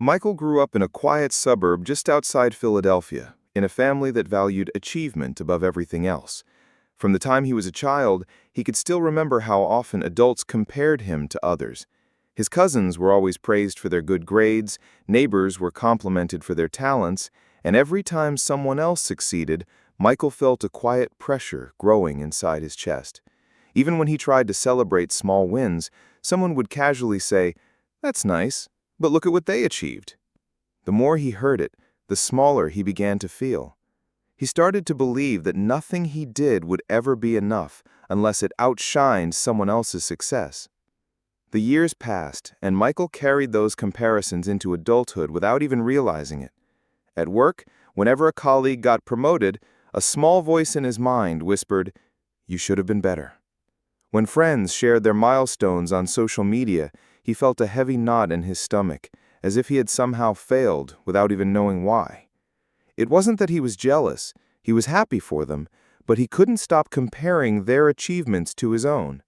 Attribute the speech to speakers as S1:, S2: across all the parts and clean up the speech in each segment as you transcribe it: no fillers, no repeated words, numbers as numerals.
S1: Michael grew up in a quiet suburb just outside Philadelphia, in a family that valued achievement above everything else. From the time he was a child, he could still remember how often adults compared him to others. His cousins were always praised for their good grades, neighbors were complimented for their talents, and every time someone else succeeded, Michael felt a quiet pressure growing inside his chest. Even when he tried to celebrate small wins, someone would casually say, "That's nice, but look at what they achieved." The more he heard it, the smaller he began to feel. He started to believe that nothing he did would ever be enough unless it outshined someone else's success. The years passed, and Michael carried those comparisons into adulthood without even realizing it. At work, whenever a colleague got promoted, a small voice in his mind whispered, "You should have been better." When friends shared their milestones on social media, he felt a heavy knot in his stomach, as if he had somehow failed without even knowing why. It wasn't that he was jealous, he was happy for them, but he couldn't stop comparing their achievements to his own.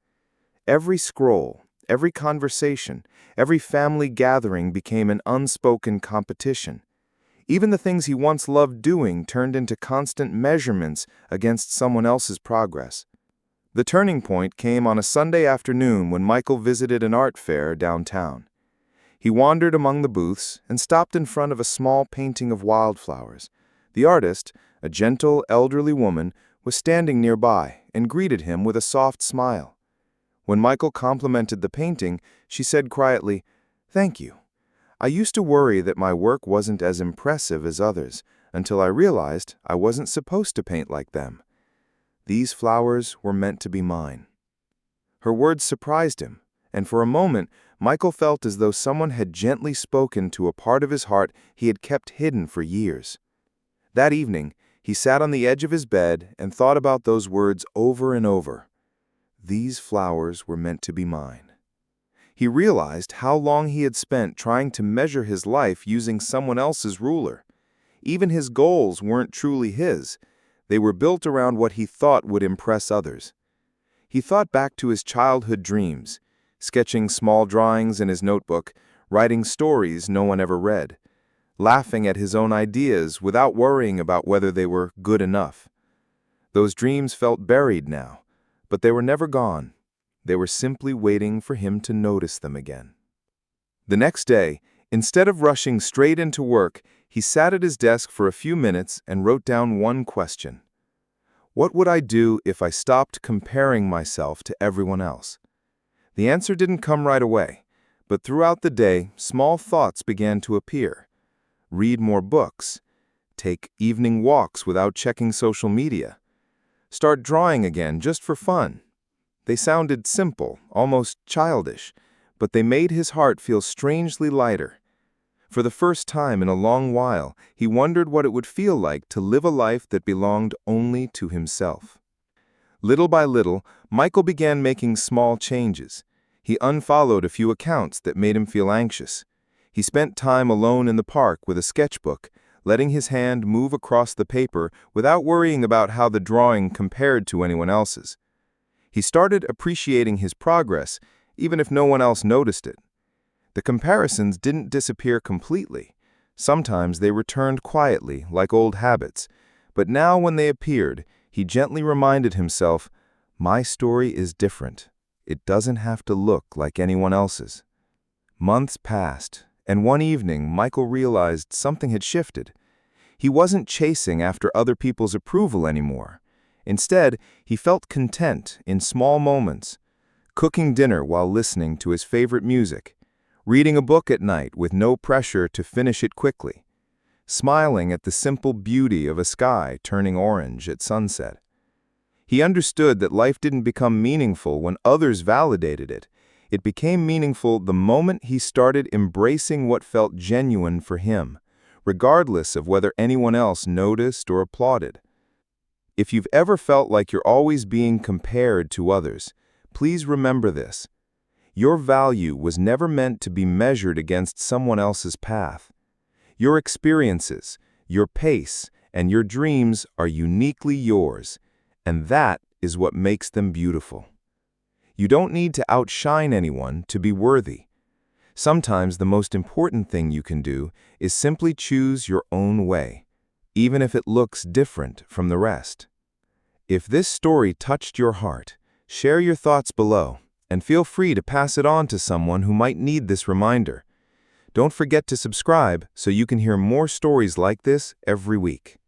S1: Every scroll, every conversation, every family gathering became an unspoken competition. Even the things he once loved doing turned into constant measurements against someone else's progress. The turning point came on a Sunday afternoon when Michael visited an art fair downtown. He wandered among the booths and stopped in front of a small painting of wildflowers. The artist, a gentle, elderly woman, was standing nearby and greeted him with a soft smile. When Michael complimented the painting, she said quietly, "Thank you. I used to worry that my work wasn't as impressive as others until I realized I wasn't supposed to paint like them. These flowers were meant to be mine." Her words surprised him, and for a moment, Michael felt as though someone had gently spoken to a part of his heart he had kept hidden for years. That evening, he sat on the edge of his bed and thought about those words over and over. These flowers were meant to be mine. He realized how long he had spent trying to measure his life using someone else's ruler. Even his goals weren't truly his. They were built around what he thought would impress others. He thought back to his childhood dreams, sketching small drawings in his notebook, writing stories no one ever read, laughing at his own ideas without worrying about whether they were good enough. Those dreams felt buried now, but they were never gone. They were simply waiting for him to notice them again. The next day, instead of rushing straight into work, he sat at his desk for a few minutes and wrote down one question. What would I do if I stopped comparing myself to everyone else? The answer didn't come right away, but throughout the day, small thoughts began to appear. Read more books. Take evening walks without checking social media. Start drawing again just for fun. They sounded simple, almost childish, but they made his heart feel strangely lighter. For the first time in a long while, he wondered what it would feel like to live a life that belonged only to himself. Little by little, Michael began making small changes. He unfollowed a few accounts that made him feel anxious. He spent time alone in the park with a sketchbook, letting his hand move across the paper without worrying about how the drawing compared to anyone else's. He started appreciating his progress, even if no one else noticed it. The comparisons didn't disappear completely. Sometimes they returned quietly, like old habits. But now when they appeared, he gently reminded himself, "My story is different. It doesn't have to look like anyone else's." Months passed, and one evening Michael realized something had shifted. He wasn't chasing after other people's approval anymore. Instead, he felt content in small moments, cooking dinner while listening to his favorite music, reading a book at night with no pressure to finish it quickly, smiling at the simple beauty of a sky turning orange at sunset. He understood that life didn't become meaningful when others validated it. It became meaningful the moment he started embracing what felt genuine for him, regardless of whether anyone else noticed or applauded. If you've ever felt like you're always being compared to others, please remember this. Your value was never meant to be measured against someone else's path. Your experiences, your pace, and your dreams are uniquely yours, and that is what makes them beautiful. You don't need to outshine anyone to be worthy. Sometimes the most important thing you can do is simply choose your own way, even if it looks different from the rest. If this story touched your heart, share your thoughts below and feel free to pass it on to someone who might need this reminder. Don't forget to subscribe so you can hear more stories like this every week.